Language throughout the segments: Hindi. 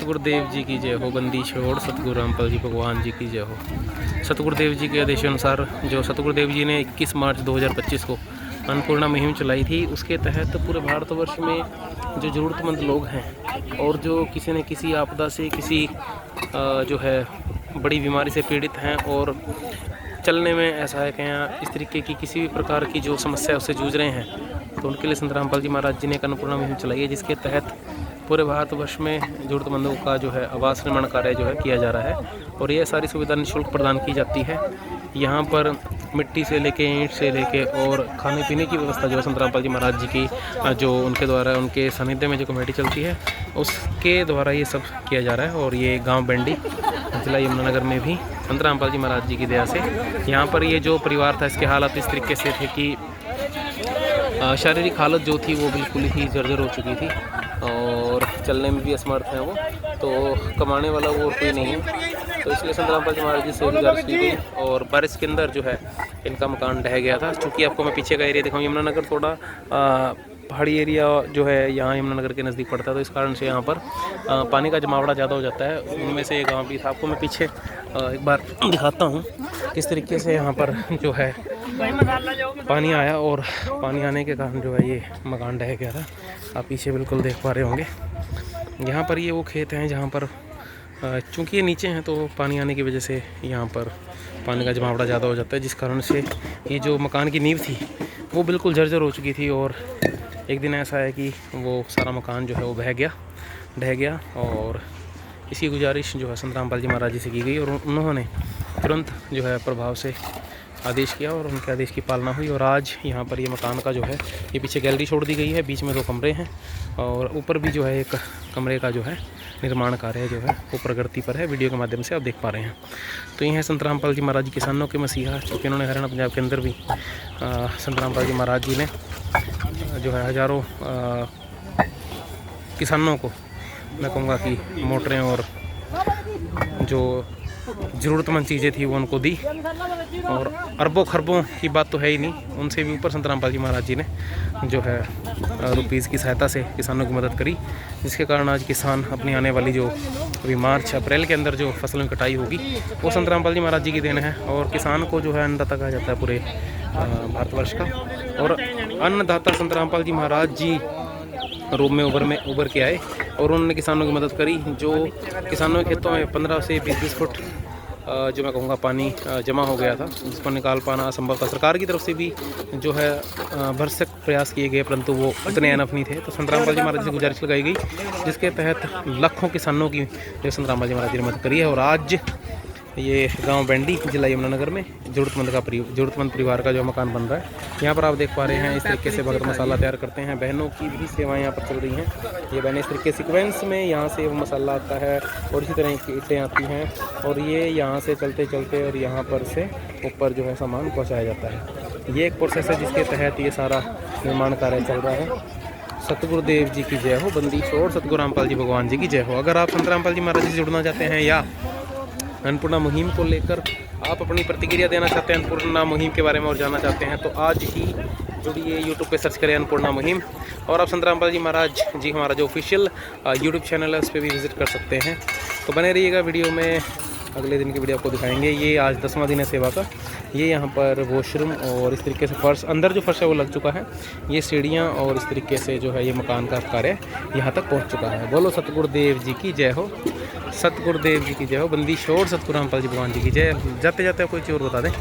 सतगुरुदेव जी की जय हो। बंदी छोड़ सतगुरु रामपाल जी भगवान जी की जय हो। सतगुरुदेव जी के आदेशानुसार जो सतगुरुदेव जी ने 21 मार्च 2025 को अन्नपूर्णा मुहिम चलाई थी, उसके तहत पूरे भारतवर्ष में जो ज़रूरतमंद लोग हैं और जो किसी न किसी आपदा से, किसी जो है बड़ी बीमारी से पीड़ित हैं और चलने में ऐसा है कि यहाँ इस तरीके की किसी भी प्रकार की जो समस्या उससे जूझ रहे हैं, तो उनके लिए संत रामपाल जी महाराज जी ने एक अन्नपूर्णा मुहिम चलाई है, जिसके तहत पूरे भारतवर्ष में ज़रूरतमंदों का जो है आवास निर्माण कार्य जो है किया जा रहा है और ये सारी सुविधा निःशुल्क प्रदान की जाती है। यहाँ पर मिट्टी से लेके, ईंट से लेके और खाने पीने की व्यवस्था जो है संत रामपाल जी महाराज जी की जो उनके द्वारा, उनके सानिध्य में जो कमेटी चलती है उसके द्वारा ये सब किया जा रहा है। और ये गांव बेंडी जिला यमुनानगर में भी संत रामपाल जी महाराज जी की दया से यहाँ पर ये जो परिवार था, इसके हालात इस तरीके से थे कि शारीरिक हालत जो थी वो बिल्कुल ही जर्जर हो चुकी थी और चलने में भी असमर्थ हैं वो, तो कमाने वाला वो कोई नहीं है। तो इसलिए संत रामपाल जी महाराज जी से गुजारिश की गई और बारिश के अंदर जो है इनका मकान ढह गया था। चूँकि आपको मैं पीछे का एरिया दिखाऊँ, यमुनानगर थोड़ा पहाड़ी एरिया जो है यहाँ यमुनानगर के नज़दीक पड़ता है, तो इस कारण से यहाँ पर पानी का जमावड़ा ज़्यादा हो जाता है। उनमें से ये गाँव भी था, आपको मैं पीछे एक बार दिखाता हूँ किस तरीके से यहाँ पर जो है पानी आया और पानी आने के कारण जो है ये मकान ढह गया था। आप पीछे बिल्कुल देख पा रहे होंगे। यहाँ पर ये वो खेत हैं जहाँ पर चूँकि ये नीचे हैं तो पानी आने की वजह से यहाँ पर पानी का जमावड़ा ज़्यादा हो जाता है, जिस कारण से ये जो मकान की नींव थी वो बिल्कुल जर्जर हो चुकी थी। और एक दिन ऐसा है कि वो सारा मकान जो है वो ढह गया और इसी गुजारिश जो है संत रामपाल जी महाराज जी से की गई और उन्होंने तुरंत जो है प्रभाव से आदेश किया और उनके आदेश की पालना हुई। और आज यहाँ पर ये मकान का जो है ये पीछे गैलरी छोड़ दी गई है, बीच में 2 कमरे हैं और ऊपर भी जो है एक कमरे का जो है निर्माण कार्य जो है वो प्रगति पर है। वीडियो के माध्यम से आप देख पा रहे हैं। तो ये है संत रामपाल जी महाराज जी किसानों के मसीहा, क्योंकि उन्होंने हरियाणा पंजाब के अंदर भी संत रामपाल जी महाराज जी ने जो है हज़ारों किसानों को मैं कहूँगा कि मोटरें और जो ज़रूरतमंद चीज़ें थी वो उनको दी और अरबों खरबों की बात तो है ही नहीं, उनसे भी ऊपर संत रामपाल जी महाराज जी ने जो है रुपीज़ की सहायता से किसानों की मदद करी, जिसके कारण आज किसान अपनी आने वाली जो अभी मार्च अप्रैल के अंदर जो फसलों की कटाई होगी वो संत रामपाल जी महाराज जी की देन है। और किसान को जो है अन्नदाता कहा जाता है पूरे भारतवर्ष का, और अन्नदाता संत रामपाल जी महाराज जी रूप में उभर के आए और उन्होंने किसानों की मदद करी। जो किसानों के खेतों में 15 से 20 फुट जो मैं कहूँगा पानी जमा हो गया था, जिसको निकाल पाना असंभव था। सरकार की तरफ से भी जो है भरसक प्रयास किए गए, परंतु वो उतने अनफ नहीं थे। तो संत रामपाल जी महाराज जी से गुजारिश लगाई गई, जिसके तहत लाखों किसानों की जो संत रामपाल जी महाराज जी ने मदद करी है। और आज ये गांव बेंडी जिला यमुनानगर में ज़रूरतमंद परिवार का जो मकान बन रहा है। यहाँ पर आप देख पा रहे हैं इस तरीके से भगत मसाला तैयार करते हैं। बहनों की भी सेवाएं यहाँ पर चल रही हैं। ये बहनें इस तरीके सीक्वेंस में यहाँ से वो मसाला आता है और इसी तरह की ईंटें आती हैं और ये यहाँ से चलते चलते और यहाँ पर से ऊपर जो है सामान पहुँचाया जाता है। ये एक प्रोसेस है जिसके तहत ये सारा निर्माण कार्य चल रहा है। सतगुरुदेव जी की जय हो। बंदी छोड़ सतगुरु रामपाल जी भगवान जी की जय हो। अगर आप संत रामपाल जी महाराज जी से जुड़ना चाहते हैं या अन्नपूर्णा मुहिम को लेकर आप अपनी प्रतिक्रिया देना चाहते हैं, अन्नपूर्णा मुहिम के बारे में और जानना चाहते हैं, तो आज ही जुड़िए। यूट्यूब पे सर्च करें अन्नपूर्णा मुहिम और आप संत रामपाल जी महाराज जी हमारा जो ऑफिशियल यूट्यूब चैनल है उस पर भी विजिट कर सकते हैं। तो बने रहिएगा वीडियो में, अगले दिन की वीडियो आपको दिखाएंगे। ये आज 10वां दिन है सेवा का। ये यहाँ पर वॉशरूम और इस तरीके से फर्श, अंदर जो फर्श है वो लग चुका है। ये सीढ़ियाँ और इस तरीके से जो है ये मकान का कार्य यहाँ तक पहुँच चुका है। बोलो सतगुरुदेव जी की जय हो। सतगुरुदेव जी की जय हो। बंदी छोड़ सतगुरु रामपाल जी भगवान जी की जय। जाते जाते कोई चीज़ और बता दें,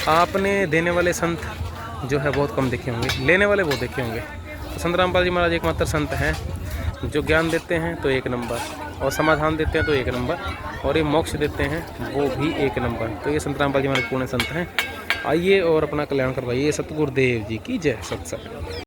आपने देने वाले संत जो है बहुत कम देखे होंगे, लेने वाले बहुत देखे होंगे। तो संत रामपाल जी महाराज एकमात्र संत हैं जो ज्ञान देते हैं तो 1 नंबर, और समाधान देते हैं तो 1 नंबर, और ये मोक्ष देते हैं वो भी 1 नंबर। तो ये संत रामपाल जी महाराज पूर्ण संत हैं। आइए और अपना कल्याण करवाइए। सतगुरुदेव जी की जय। सत्संग।